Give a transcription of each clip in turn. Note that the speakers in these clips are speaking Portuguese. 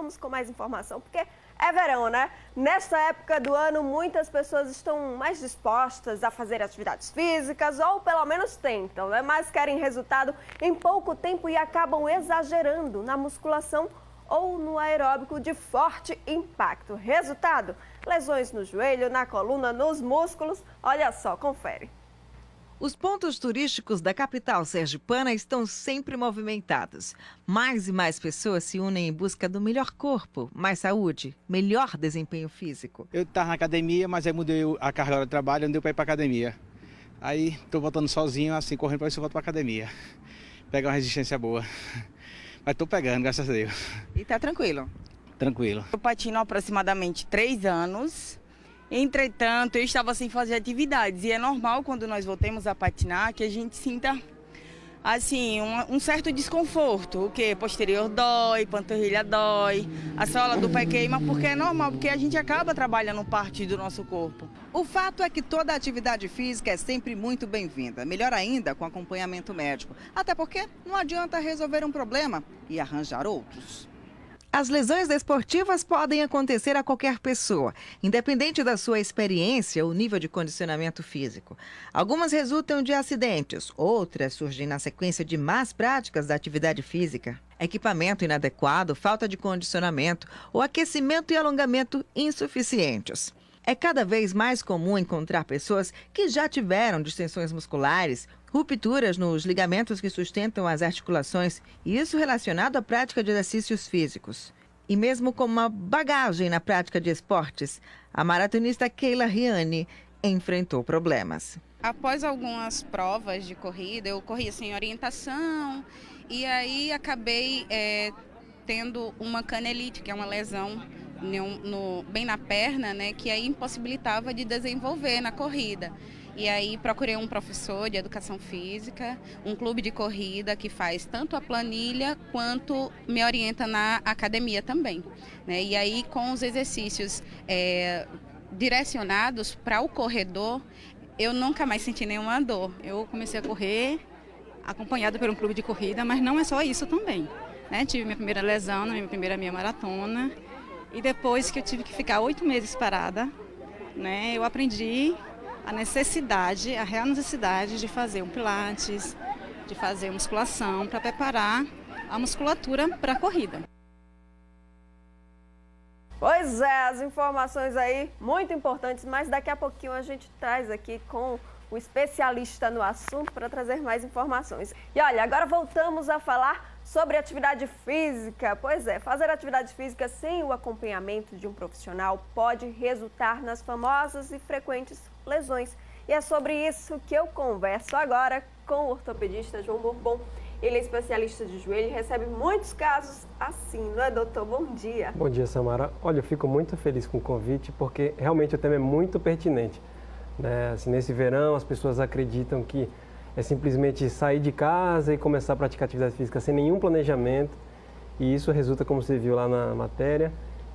Vamos com mais informação, porque é verão, né? Nesta época do ano, muitas pessoas estão mais dispostas a fazer atividades físicas, ou pelo menos tentam, né? Mas querem resultado em pouco tempo e acabam exagerando na musculação ou no aeróbico de forte impacto. Resultado? Lesões no joelho, na coluna, nos músculos. Olha só, confere. Os pontos turísticos da capital sergipana estão sempre movimentados. Mais e mais pessoas se unem em busca do melhor corpo, mais saúde, melhor desempenho físico. Eu estava na academia, mas aí mudei a carga hora de trabalho, não deu para ir para academia. Aí estou voltando sozinho, assim, correndo para ver se eu volto para academia. Pegar uma resistência boa. Mas estou pegando, graças a Deus. E tá tranquilo? Tranquilo. Eu patino há aproximadamente 3 anos. Entretanto, eu estava sem fazer atividades e é normal quando nós voltemos a patinar que a gente sinta assim um certo desconforto, o que posterior dói, panturrilha dói, a sola do pé queima, porque é normal, porque a gente acaba trabalhando parte do nosso corpo. O fato é que toda atividade física é sempre muito bem-vinda, melhor ainda com acompanhamento médico, até porque não adianta resolver um problema e arranjar outros. As lesões desportivas podem acontecer a qualquer pessoa, independente da sua experiência ou nível de condicionamento físico. Algumas resultam de acidentes, outras surgem na sequência de más práticas da atividade física. Equipamento inadequado, falta de condicionamento ou aquecimento e alongamento insuficientes. É cada vez mais comum encontrar pessoas que já tiveram distensões musculares, rupturas nos ligamentos que sustentam as articulações, e isso relacionado à prática de exercícios físicos. E mesmo com uma bagagem na prática de esportes, a maratonista Keila Riani enfrentou problemas. Após algumas provas de corrida, eu corria sem orientação e aí acabei tendo uma canelite, que é uma lesão bem na perna, né, que aí impossibilitava de desenvolver na corrida. E aí procurei um professor de educação física, um clube de corrida que faz tanto a planilha quanto me orienta na academia também, né? E aí com os exercícios direcionados para o corredor, eu nunca mais senti nenhuma dor. Eu comecei a correr acompanhada por um clube de corrida, mas não é só isso também, né? Tive minha primeira lesão na minha primeira meia maratona. E depois que eu tive que ficar 8 meses parada, né, eu aprendi a real necessidade de fazer um pilates, de fazer musculação para preparar a musculatura para a corrida. Pois é, as informações aí muito importantes, mas daqui a pouquinho a gente traz aqui com o especialista no assunto para trazer mais informações. E olha, agora voltamos a falar sobre atividade física. Pois é, fazer atividade física sem o acompanhamento de um profissional pode resultar nas famosas e frequentes lesões. E é sobre isso que eu converso agora com o ortopedista João Bourbon. Ele é especialista de joelho e recebe muitos casos assim, não é, doutor? Bom dia. Bom dia, Samara. Olha, eu fico muito feliz com o convite porque realmente o tema é muito pertinente, né? Assim, nesse verão as pessoas acreditam que é simplesmente sair de casa e começar a praticar atividade física sem nenhum planejamento. E isso resulta, como você viu lá na matéria,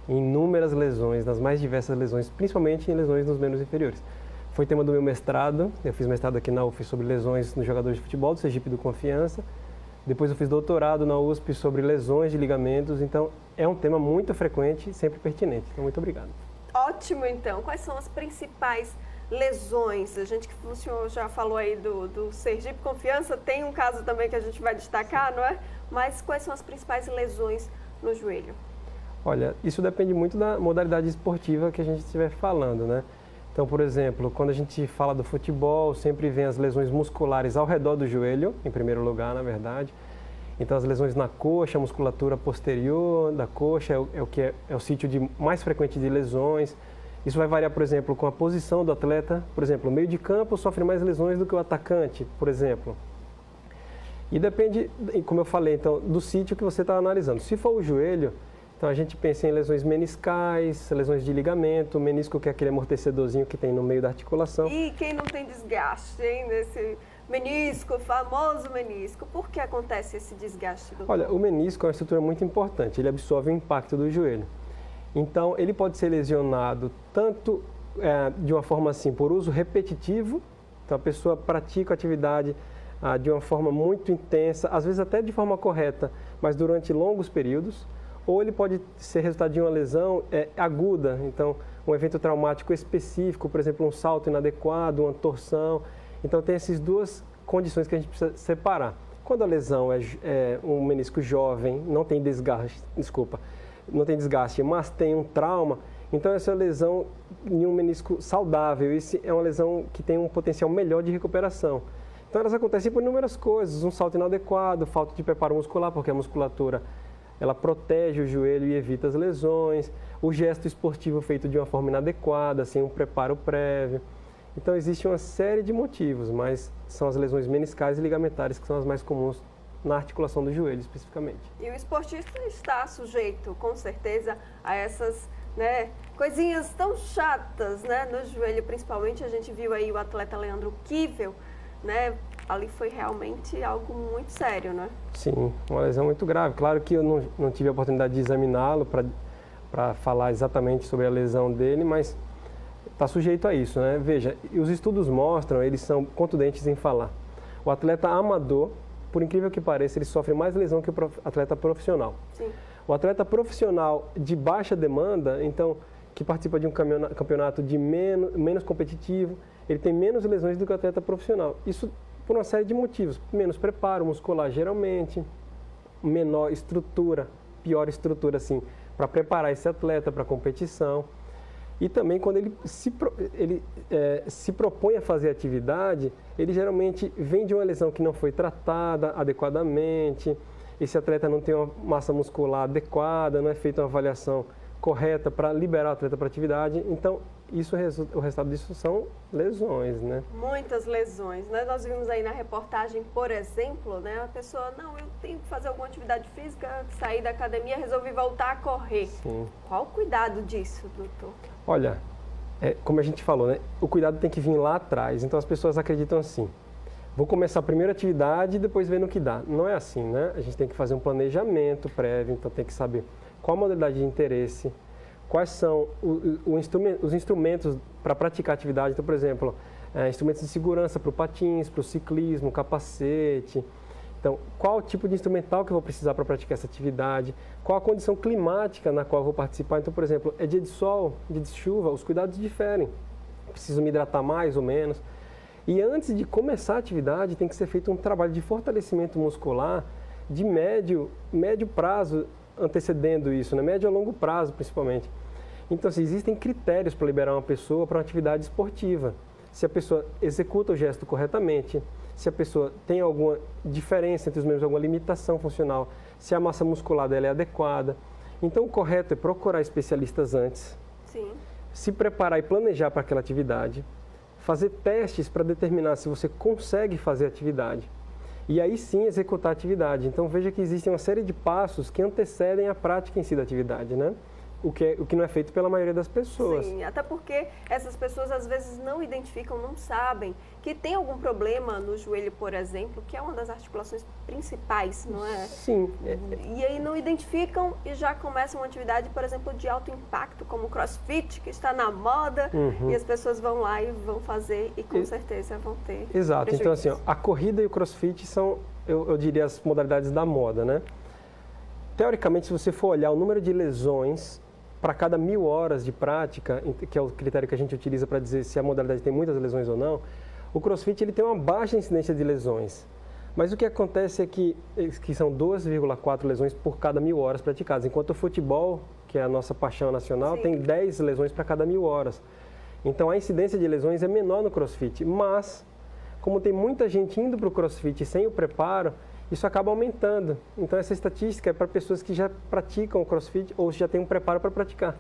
em inúmeras lesões, nas mais diversas lesões, principalmente em lesões nos membros inferiores. Foi tema do meu mestrado, eu fiz mestrado aqui na UF sobre lesões nos jogadores de futebol do Sergipe do Confiança. Depois eu fiz doutorado na USP sobre lesões de ligamentos, então é um tema muito frequente e sempre pertinente. Então, muito obrigado. Ótimo, então. Quais são as principais lesões? O senhor já falou aí do Sergipe Confiança, tem um caso também que a gente vai destacar, não é? Mas quais são as principais lesões no joelho? Olha, isso depende muito da modalidade esportiva que a gente estiver falando, né? Então, por exemplo, quando a gente fala do futebol, sempre vem as lesões musculares ao redor do joelho, em primeiro lugar, na verdade. Então, as lesões na coxa, a musculatura posterior da coxa é o sítio mais frequente de lesões. Isso vai variar, por exemplo, com a posição do atleta. Por exemplo, o meio de campo sofre mais lesões do que o atacante, por exemplo. E depende, como eu falei, então, do sítio que você está analisando. Se for o joelho, então a gente pensa em lesões meniscais, lesões de ligamento, o menisco que é aquele amortecedorzinho que tem no meio da articulação. E quem não tem desgaste, hein, nesse menisco, o famoso menisco? Por que acontece esse desgaste, doutor? Olha, o menisco é uma estrutura muito importante, ele absorve o impacto do joelho. Então, ele pode ser lesionado tanto de uma forma assim, por uso repetitivo, então a pessoa pratica a atividade de uma forma muito intensa, às vezes até de forma correta, mas durante longos períodos, ou ele pode ser resultado de uma lesão aguda, então um evento traumático específico, por exemplo, um salto inadequado, uma torção. Então tem essas duas condições que a gente precisa separar. Quando a lesão é um menisco jovem, não tem desgaste, mas tem um trauma, então essa é uma lesão em um menisco saudável. Isso é uma lesão que tem um potencial melhor de recuperação. Então elas acontecem por inúmeras coisas, um salto inadequado, falta de preparo muscular, porque a musculatura ela protege o joelho e evita as lesões, o gesto esportivo feito de uma forma inadequada, sem um preparo prévio. Então existe uma série de motivos, mas são as lesões meniscais e ligamentares que são as mais comuns na articulação do joelho especificamente. E o esportista está sujeito, com certeza, a essas coisinhas tão chatas, no joelho, principalmente. A gente viu aí o atleta Leandro Kivel, ali foi realmente algo muito sério, né? Sim, uma lesão muito grave. Claro que eu não tive a oportunidade de examiná-lo para falar exatamente sobre a lesão dele, mas está sujeito a isso, né? Veja, os estudos mostram, eles são contundentes em falar. O atleta amador, por incrível que pareça, ele sofre mais lesão que o atleta profissional. Sim. O atleta profissional de baixa demanda, então, que participa de um campeonato de menos competitivo, ele tem menos lesões do que o atleta profissional. Isso por uma série de motivos. Menos preparo muscular, geralmente, menor estrutura, pior estrutura, assim, para preparar esse atleta para a competição. E também, quando ele se propõe a fazer atividade, ele geralmente vem de uma lesão que não foi tratada adequadamente, esse atleta não tem uma massa muscular adequada, não é feita uma avaliação correta para liberar o atleta para a atividade. Então, o resultado disso são lesões, né? Muitas lesões, né? Nós vimos aí na reportagem, por exemplo, a pessoa, eu tenho que fazer alguma atividade física, sair da academia, resolvi voltar a correr. Sim. Qual o cuidado disso, doutor? Olha, como a gente falou, o cuidado tem que vir lá atrás. Então, as pessoas acreditam assim, vou começar a primeira atividade e depois ver no que dá. Não é assim, né? A gente tem que fazer um planejamento prévio, então tem que saber qual a modalidade de interesse, quais são os instrumentos para praticar atividade. Então, por exemplo, instrumentos de segurança para o patins, para o ciclismo, capacete. Então, qual o tipo de instrumental que eu vou precisar para praticar essa atividade? Qual a condição climática na qual eu vou participar? Então, por exemplo, é dia de sol, dia de chuva, os cuidados diferem. Preciso me hidratar mais ou menos. E antes de começar a atividade, tem que ser feito um trabalho de fortalecimento muscular de médio prazo, antecedendo isso, médio a longo prazo principalmente. Então, assim, existem critérios para liberar uma pessoa para uma atividade esportiva. Se a pessoa executa o gesto corretamente, se a pessoa tem alguma diferença entre os membros, alguma limitação funcional, se a massa muscular dela é adequada. Então, o correto é procurar especialistas antes, Sim. se preparar e planejar para aquela atividade, fazer testes para determinar se você consegue fazer a atividade. E aí sim executar a atividade. Então veja que existem uma série de passos que antecedem a prática em si da atividade, né? O que não é feito pela maioria das pessoas. Sim, até porque essas pessoas às vezes não identificam, não sabem que tem algum problema no joelho, por exemplo, que é uma das articulações principais, não é? Sim. E aí não identificam e já começam uma atividade, por exemplo, de alto impacto, como o CrossFit, que está na moda, e as pessoas vão lá e vão fazer e com certeza vão ter Exato. Então, assim, prejuízos. a corrida e o CrossFit são, eu diria, as modalidades da moda, né? Teoricamente, se você for olhar o número de lesões para cada 1000 horas de prática, que é o critério que a gente utiliza para dizer se a modalidade tem muitas lesões ou não, o CrossFit ele tem uma baixa incidência de lesões. Mas o que acontece é que são 2,4 lesões por cada 1000 horas praticadas, enquanto o futebol, que é a nossa paixão nacional, Sim. tem 10 lesões para cada 1000 horas. Então a incidência de lesões é menor no CrossFit, mas como tem muita gente indo para o CrossFit sem o preparo, isso acaba aumentando. Então, essa estatística é para pessoas que já praticam o CrossFit ou já têm um preparo para praticar.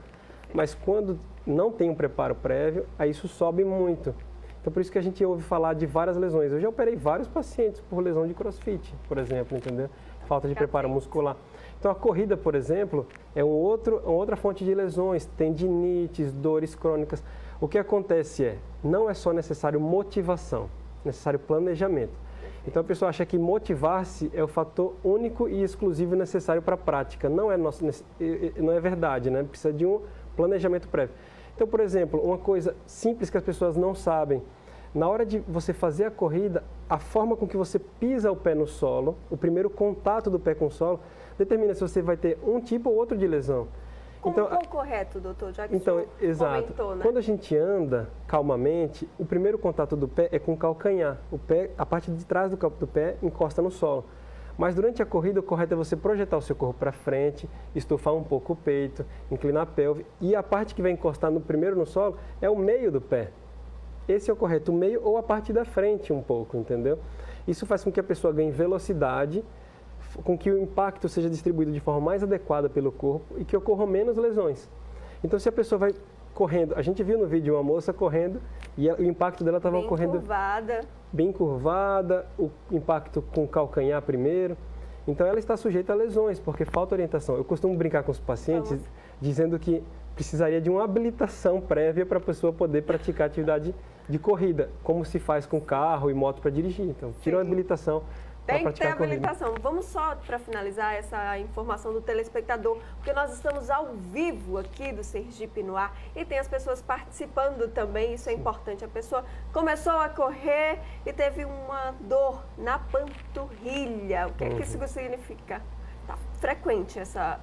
Mas quando não tem um preparo prévio, aí isso sobe muito. Então, por isso que a gente ouve falar de várias lesões. Eu já operei vários pacientes por lesão de CrossFit, por exemplo, entendeu? Falta de preparo muscular. Então, a corrida, por exemplo, é uma outra fonte de lesões, tendinites, dores crônicas. O que acontece não é só necessário motivação, é necessário planejamento. Então a pessoa acha que motivar-se é o fator único e exclusivo necessário para a prática. Não é verdade, né? Precisa de um planejamento prévio. Então, por exemplo, uma coisa simples que as pessoas não sabem. Na hora de você fazer a corrida, a forma com que você pisa o pé no solo, o primeiro contato do pé com o solo, determina se você vai ter um tipo ou outro de lesão. Qual o correto, doutor? Já que então, exato. comentou, né? Quando a gente anda calmamente, o primeiro contato do pé é com o calcanhar. O pé, a parte de trás do pé encosta no solo. Mas durante a corrida, o correto é você projetar o seu corpo para frente, estufar um pouco o peito, inclinar a pelve. E a parte que vai encostar primeiro no solo é o meio do pé. Esse é o correto, o meio ou a parte da frente um pouco, entendeu? Isso faz com que a pessoa ganhe velocidade, com que o impacto seja distribuído de forma mais adequada pelo corpo e que ocorram menos lesões. Então, se a pessoa vai correndo, a gente viu no vídeo uma moça correndo e o impacto dela estava ocorrendo bem curvada, o impacto com o calcanhar primeiro. Então, ela está sujeita a lesões, porque falta orientação. Eu costumo brincar com os pacientes dizendo que precisaria de uma habilitação prévia para a pessoa poder praticar atividade de corrida, como se faz com carro e moto para dirigir. Então, tira uma habilitação. Tem que ter habilitação. Vamos só, para finalizar, essa informação do telespectador, porque nós estamos ao vivo aqui do Sergipe no Ar e tem as pessoas participando também, isso é importante. A pessoa começou a correr e teve uma dor na panturrilha. O que é que isso significa? Tá frequente essa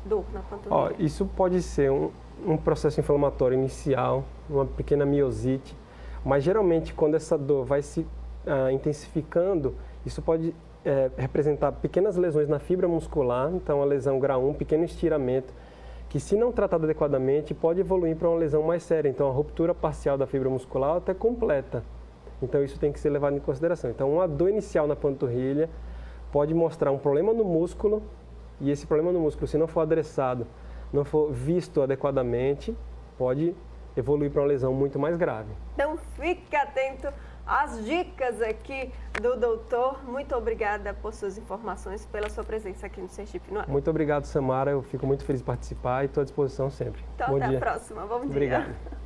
dor na panturrilha? Isso pode ser um processo inflamatório inicial, uma pequena miosite, mas geralmente quando essa dor vai se intensificando, isso pode representar pequenas lesões na fibra muscular, então a lesão grau 1, pequeno estiramento, que se não tratado adequadamente pode evoluir para uma lesão mais séria, então a ruptura parcial da fibra muscular até completa. Então isso tem que ser levado em consideração. Então uma dor inicial na panturrilha pode mostrar um problema no músculo e esse problema no músculo, se não for adressado, não for visto adequadamente, pode evoluir para uma lesão muito mais grave. Então fica atento às dicas aqui do doutor. Muito obrigada por suas informações, pela sua presença aqui no Sergipe no Ar. Muito obrigado, Samara. Eu fico muito feliz de participar e estou à disposição sempre. Então, até a próxima. Bom dia. Obrigado.